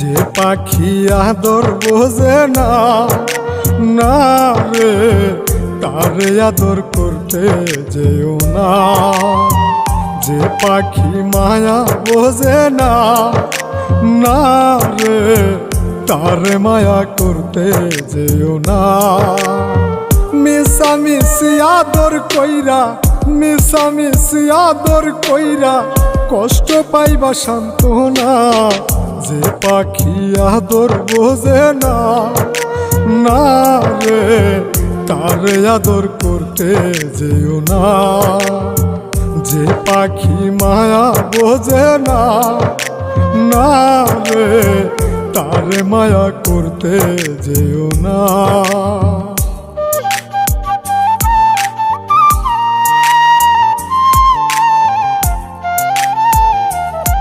যে পাখি আদর বোঝে না, না রে তারে আদর করতে যেও না। যে পাখি মায়া বোঝে না, না রে তারে মায়া করতে যেও না। মিশামিশি আদর কইরা, মিশামিশি আদর কইরা কষ্ট পাইবা সান্ত্বনা। যে পাখি আদর বোঝে না, না রে তারে আদর করতে যেও না। যে পাখি মায়া বোঝে না, না রে তারে মায়া করতে যেও না।